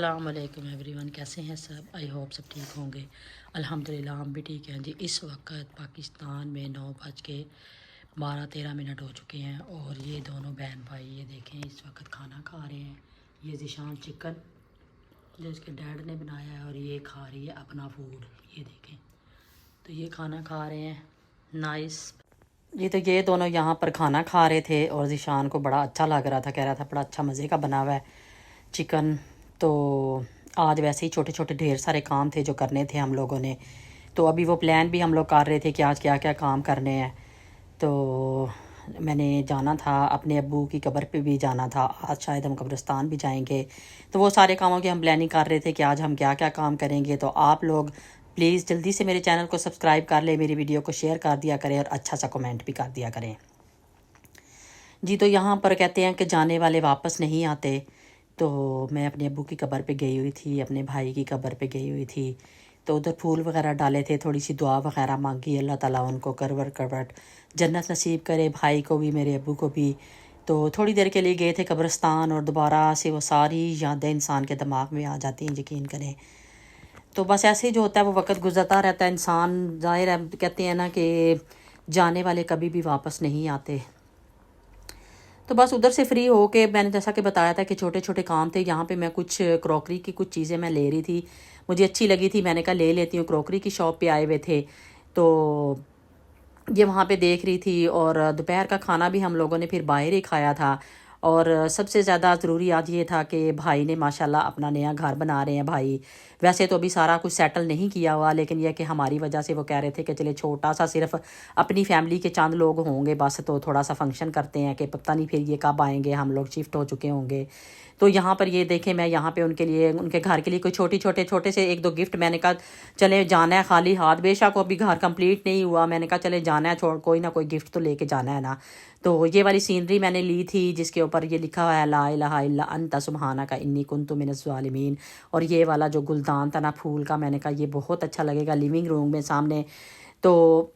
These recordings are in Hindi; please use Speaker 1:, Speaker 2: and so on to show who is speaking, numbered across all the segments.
Speaker 1: अस्सलाम वालेकुम एवरीवन, कैसे हैं सब? आई होप सब ठीक होंगे। अल्हम्दुलिल्लाह हम भी ठीक हैं जी। इस वक्त पाकिस्तान में 9:12-13 हो चुके हैं और ये दोनों बहन भाई ये देखें इस वक्त खाना खा रहे हैं। ये ज़ीशान चिकन जो इसके डैड ने बनाया है और ये खा रही है अपना फूड। ये देखें तो ये खाना खा रहे हैं नाइस जी। तो ये दोनों यहाँ पर खाना खा रहे थे और ज़ीशान को बड़ा अच्छा लग रहा था, कह रहा था बड़ा अच्छा मज़े का बना हुआ है चिकन। तो आज वैसे ही छोटे छोटे ढेर सारे काम थे जो करने थे हम लोगों ने, तो अभी वो प्लान भी हम लोग कर रहे थे कि आज क्या क्या काम करने हैं। तो मैंने जाना था अपने अब्बू की कब्र पे भी जाना था, आज शायद हम कब्रिस्तान भी जाएंगे। तो वो सारे कामों की हम प्लानिंग कर रहे थे कि आज हम क्या क्या काम करेंगे। तो आप लोग प्लीज़ जल्दी से मेरे चैनल को सब्सक्राइब कर लें, मेरी वीडियो को शेयर कर दिया करें और अच्छा सा कमेंट भी कर दिया करें जी। तो यहाँ पर कहते हैं कि जाने वाले वापस नहीं आते। तो मैं अपने अब्बू की कब्र पे गई हुई थी, अपने भाई की कब्र पे गई हुई थी। तो उधर फूल वगैरह डाले थे, थोड़ी सी दुआ वगैरह मांगी, अल्लाह ताला उनको करवर करवट जन्नत नसीब करे, भाई को भी मेरे अब्बू को भी। तो थोड़ी देर के लिए गए थे कब्रिस्तान और दोबारा से वो सारी यादें इंसान के दिमाग में आ जाती हैं, यकीन करें। तो बस ऐसे ही जो होता है वो वक्त गुजरता रहता है, इंसान ज़ाहिर है कहते हैं ना कि जाने वाले कभी भी वापस नहीं आते। तो बस उधर से फ्री हो के मैंने जैसा कि बताया था कि छोटे छोटे काम थे। यहाँ पे मैं कुछ क्रॉकरी की कुछ चीज़ें मैं ले रही थी, मुझे अच्छी लगी थी, मैंने कहा ले लेती हूँ। क्रॉकरी की शॉप पे आए हुए थे तो ये वहाँ पे देख रही थी। और दोपहर का खाना भी हम लोगों ने फिर बाहर ही खाया था। और सबसे ज़्यादा ज़रूरी आज ये था कि भाई ने माशाल्लाह अपना नया घर बना रहे हैं भाई। वैसे तो अभी सारा कुछ सेटल नहीं किया हुआ, लेकिन यह कि हमारी वजह से वो कह रहे थे कि चले छोटा सा सिर्फ अपनी फैमिली के चंद लोग होंगे बस, तो थोड़ा सा फंक्शन करते हैं कि पता नहीं फिर ये कब आएंगे, हम लोग शिफ्ट हो चुके होंगे। तो यहाँ पर ये देखें मैं यहाँ पे उनके लिए उनके घर के लिए कोई छोटे से एक दो गिफ्ट, मैंने कहा चले जाना है खाली हाथ, बेशक अभी घर कंप्लीट नहीं हुआ, मैंने कहा चले जाना है, छोड़ कोई ना कोई गिफ्ट तो लेके जाना है ना। तो ये वाली सीनरी मैंने ली थी जिसके ऊपर ये लिखा हुआ है ला इलाहा इल्ला अंता सुब्हानका इन्नी कुन्तु मिनज़ ज़ालिमीन। और ये वाला जो गुलदान था ना फूल का, मैंने कहा ये बहुत अच्छा लगेगा लिविंग रूम में सामने। तो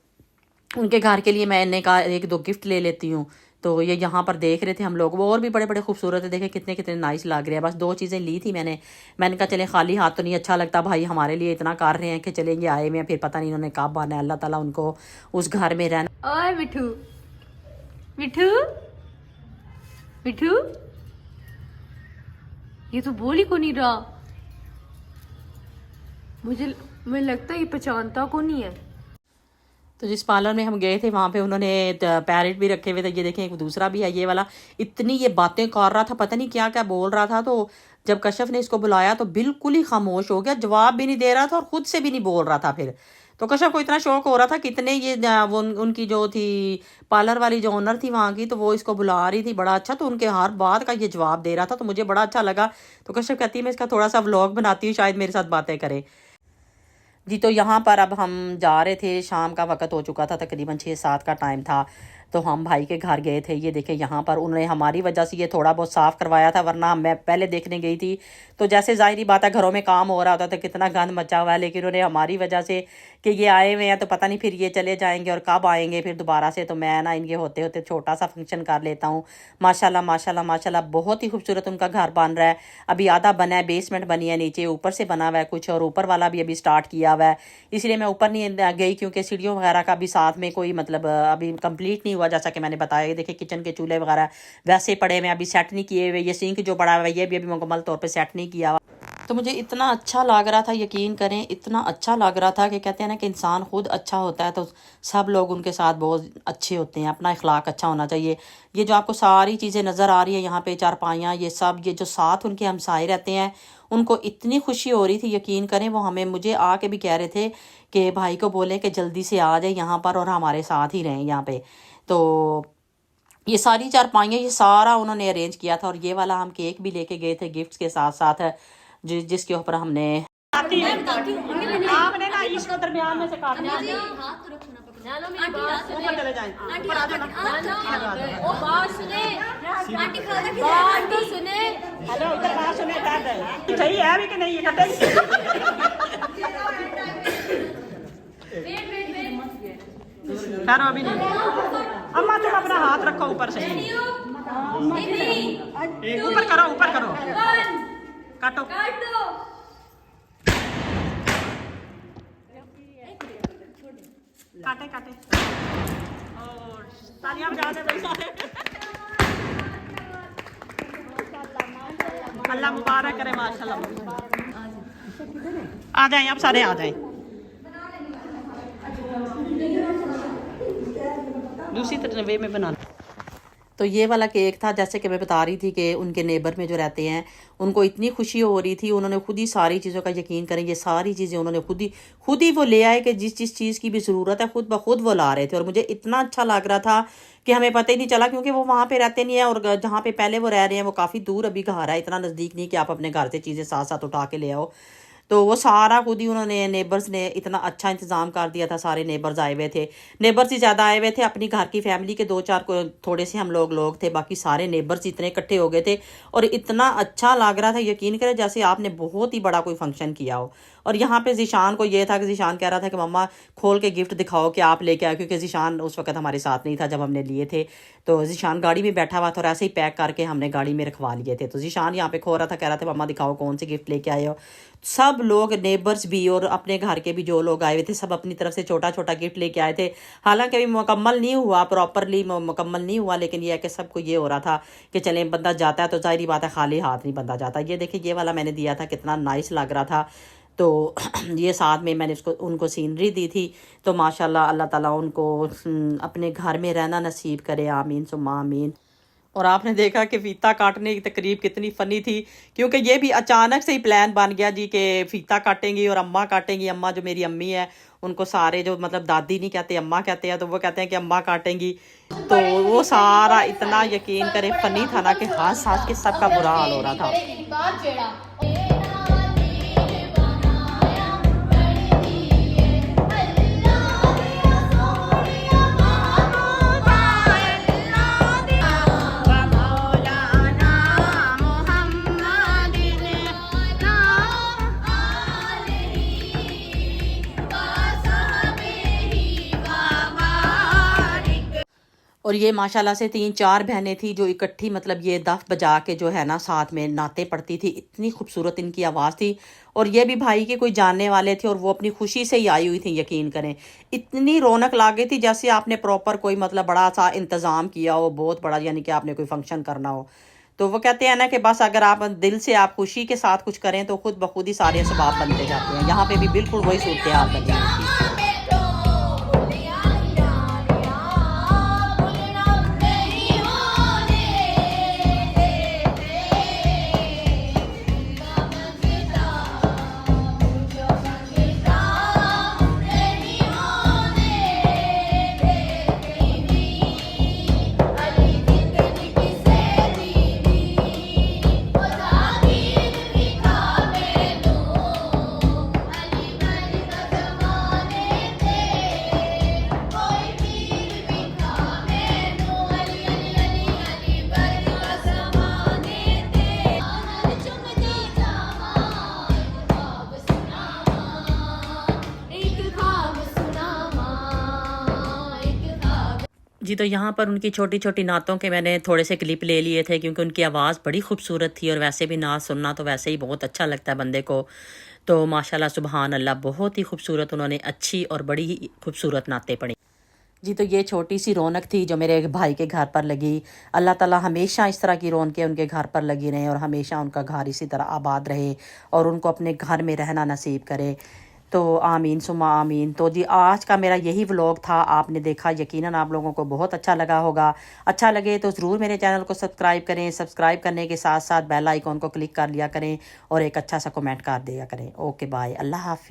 Speaker 1: उनके घर के लिए मैंने कहा एक दो गिफ्ट ले लेती हूँ। तो ये यहाँ पर देख रहे थे हम लोग, वो और भी बड़े बड़े खूबसूरत है, देखे कितने कितने नाइस लग रहे हैं। बस दो चीज़ें ली थी मैंने कहा चले खाली हाथ तो नहीं अच्छा लगता, भाई हमारे लिए इतना कर रहे हैं कि चलेंगे आए हुए हैं, फिर पता नहीं इन्होंने कब आना है। अल्लाह ताला उनको उस घर में रहना।
Speaker 2: ओए मिठू मिठू मिठू, ये तो बोल ही को नहीं रहा, मुझे लगता है ये पहचानता को नहीं है।
Speaker 1: तो जिस पार्लर में हम गए थे वहाँ पे उन्होंने पैरेट भी रखे हुए थे, ये देखें एक दूसरा भी है ये वाला। इतनी ये बातें कर रहा था, पता नहीं क्या क्या बोल रहा था। तो जब कश्यप ने इसको बुलाया तो बिल्कुल ही खामोश हो गया, जवाब भी नहीं दे रहा था और खुद से भी नहीं बोल रहा था। फिर तो कश्यप को इतना शौक हो रहा था, कितने ये वो उनकी जो थी पार्लर वाली जो ओनर थी वहाँ की, तो वो इसको बुला रही थी बड़ा अच्छा, तो उनके हर बात का ये जवाब दे रहा था, तो मुझे बड़ा अच्छा लगा। तो कश्यप कहती है मैं इसका थोड़ा सा व्लॉग बनाती हूँ, शायद मेरे साथ बातें करे जी। तो यहाँ पर अब हम जा रहे थे, शाम का वक्त हो चुका था, तकरीबन 6-7 का टाइम था। तो हम भाई के घर गए थे। ये देखें यहाँ पर उन्होंने हमारी वजह से ये थोड़ा बहुत साफ़ करवाया था, वरना मैं पहले देखने गई थी तो जैसे ज़ाहिरी बात है घरों में काम हो रहा होता था, कितना गंद मचा हुआ है, लेकिन उन्होंने हमारी वजह से कि ये आए हुए हैं तो पता नहीं फिर ये चले जाएंगे और कब आएंगे फिर दोबारा से। तो मैं ना इनके होते होते छोटा सा फंक्शन कर लेता हूँ। माशाल्लाह माशाल्लाह माशाल्लाह बहुत ही खूबसूरत उनका घर बन रहा है। अभी आधा बना है, बेसमेंट बनी है, नीचे ऊपर से बना हुआ है कुछ, और ऊपर वाला भी अभी स्टार्ट किया हुआ है। इसलिए मैं ऊपर नहीं गई क्योंकि सीढ़ियों वगैरह का भी साथ में कोई मतलब अभी कंप्लीट नहीं हुआ, जैसा कि मैंने बताया। ये देखिए किचन के चूल्हे वगैरह वैसे पड़े हुए, अभी सेट नहीं किए हुए। ये सिंक जो पड़ा हुआ है ये भी अभी मुकम्मल तौर पे सेट नहीं किया हुआ। तो मुझे इतना अच्छा लग रहा था, यकीन करें इतना अच्छा लग रहा था कि कहते हैं ना कि इंसान खुद अच्छा होता है तो सब लोग उनके साथ बहुत अच्छे होते हैं, अपना इखलाक अच्छा होना चाहिए। ये जो आपको सारी चीज़ें नज़र आ रही है यहाँ पे, चारपाइयाँ ये सब, ये जो साथ उनके हमसाए रहते हैं उनको इतनी खुशी हो रही थी, यकीन करें वो हमें मुझे आके भी कह रहे थे कि भाई को बोले कि जल्दी से आ जाए यहाँ पर और हमारे साथ ही रहें यहाँ पे। तो ये सारी चारपाइयाँ ये सारा उन्होंने अरेंज किया था। और ये वाला हम केक भी लेके गए थे गिफ्ट्स के साथ साथ, जिसके ऊपर हमने आपने ना इसको दरमियान में से काटना है। ऊपर चले जाएं, ऊपर आ जाना।
Speaker 2: ओ बात सुने, बात तो सुने,
Speaker 1: हेलो इधर बात सुने, इधर सही है भी कि नहीं ये कटे करो अभी नहीं। अम्मा तुम अपना हाथ रखो ऊपर से, ऊपर करो
Speaker 3: काटो
Speaker 2: काट दो।
Speaker 3: काटे काटे और तालियां बजा दे भाई सारे। अल्लाह मुबारक करे माशाल्लाह। आ जाएं आप सारे आ जाएं। दूसरी तरह वे में बनाना। तो ये वाला केक था, जैसे कि मैं बता रही थी कि उनके नेबर में जो रहते हैं उनको इतनी खुशी हो रही थी, उन्होंने खुद ही सारी चीज़ों का यकीन करें, ये सारी चीज़ें उन्होंने खुद ही वो ले आए कि जिस चीज़ की भी ज़रूरत है खुद ब खुद वो ला रहे थे। और मुझे इतना अच्छा लग रहा था कि हमें पता ही नहीं चला, क्योंकि वो वहाँ पे रहते नहीं है और जहाँ पे पहले वो रह रहे हैं वो काफ़ी दूर अभी घर है, इतना नज़दीक नहीं कि आप अपने घर से चीज़ें साथ साथ उठा के ले आओ। तो वो सारा खुद ही उन्होंने, नेबर्स ने इतना अच्छा इंतज़ाम कर दिया था। सारे नेबर्स आए हुए थे, नेबर्स ही ज़्यादा आए हुए थे, अपनी घर की फैमिली के 2-4 को थोड़े से हम लोग थे, बाकी सारे नेबर्स इतने इकट्ठे हो गए थे और इतना अच्छा लग रहा था, यकीन करें जैसे आपने बहुत ही बड़ा कोई फंक्शन किया हो। और यहाँ पे ज़ीशान को ये था कि ज़ीशान कह रहा था कि मम्मा खोल के गिफ्ट दिखाओ कि आप लेके आए, क्योंकि ज़ीशान उस वक्त हमारे साथ नहीं था जब हमने लिए थे। तो ज़ीशान गाड़ी में बैठा हुआ था और ऐसे ही पैक करके हमने गाड़ी में रखवा लिए थे। तो ज़ीशान यहाँ पे खो रहा था, कह रहा था मम्मा दिखाओ कौन से गिफ्ट लेके आए हो। सब लोग, नेबर्स भी और अपने घर के भी जो लोग आए हुए थे, सब अपनी तरफ से छोटा छोटा गिफ्ट लेके आए थे। हालांकि अभी मुकम्मल नहीं हुआ, प्रॉपरली मुकम्मल नहीं हुआ, लेकिन यह है कि सबको ये हो रहा था कि चलें बंदा जाता है तो जाहिर बात है खाली हाथ नहीं बंदा जाता। ये देखिए ये वाला मैंने दिया था, कितना नाइस लग रहा था। तो ये साथ में मैंने उनको सीनरी दी थी। तो माशाल्लाह अल्लाह ताला उनको अपने घर में रहना नसीब करे, आमीन सुम्मा आमीन। और आपने देखा कि फ़ीता काटने की तकरीब कितनी फ़नी थी, क्योंकि ये भी अचानक से ही प्लान बन गया जी कि फ़ीता काटेंगी और अम्मा काटेंगी। अम्मा जो मेरी अम्मी है उनको सारे, जो मतलब दादी नहीं कहते अम्मा कहते हैं, तो वो कहते हैं कि अम्मा काटेंगी। तो वो सारा इतना यकीन करें फ़नी था ना कि हंस हंस के सबका बुरा हाल हो रहा था। और ये माशाल्लाह से 3-4 बहनें थी जो इकट्ठी, मतलब ये दफ बजा के जो है ना साथ में नाते पड़ती थी। इतनी खूबसूरत इनकी आवाज़ थी। और ये भी भाई के कोई जानने वाले थे और वो अपनी खुशी से ही आई हुई थी, यकीन करें। इतनी रौनक ला गई थी जैसे आपने प्रॉपर कोई मतलब बड़ा सा इंतज़ाम किया हो, बहुत बड़ा, यानी कि आपने कोई फंक्शन करना हो। तो वो कहते हैं ना कि बस अगर आप दिल से आप खुशी के साथ कुछ करें तो खुद ब खुद ही सारे असबाब बनते जाते हैं। यहाँ पे भी बिल्कुल वही सूरत हाल बनी है। जी तो यहाँ पर उनकी छोटी छोटी नातों के मैंने थोड़े से क्लिप ले लिए थे, क्योंकि उनकी आवाज़ बड़ी खूबसूरत थी और वैसे भी नात सुनना तो वैसे ही बहुत अच्छा लगता है बंदे को। तो माशाल्लाह सुबहान अल्लाह, बहुत ही खूबसूरत उन्होंने अच्छी और बड़ी ही खूबसूरत नातें पढ़ी। जी तो ये छोटी सी रौनक थी जो मेरे भाई के घर पर लगी। अल्लाह ताला हमेशा इस तरह की रौनकें उनके घर पर लगी रहें और हमेशा उनका घर इसी तरह आबाद रहे और उनको अपने घर में रहना नसीब करे। तो आमीन सुमा आमीन। तो जी आज का मेरा यही व्लॉग था, आपने देखा, यकीनन आप लोगों को बहुत अच्छा लगा होगा। अच्छा लगे तो ज़रूर मेरे चैनल को सब्सक्राइब करें, सब्सक्राइब करने के साथ साथ बेल आइकॉन को क्लिक कर लिया करें और एक अच्छा सा कमेंट कर दिया करें। ओके बाय, अल्लाह हाफ़िज़।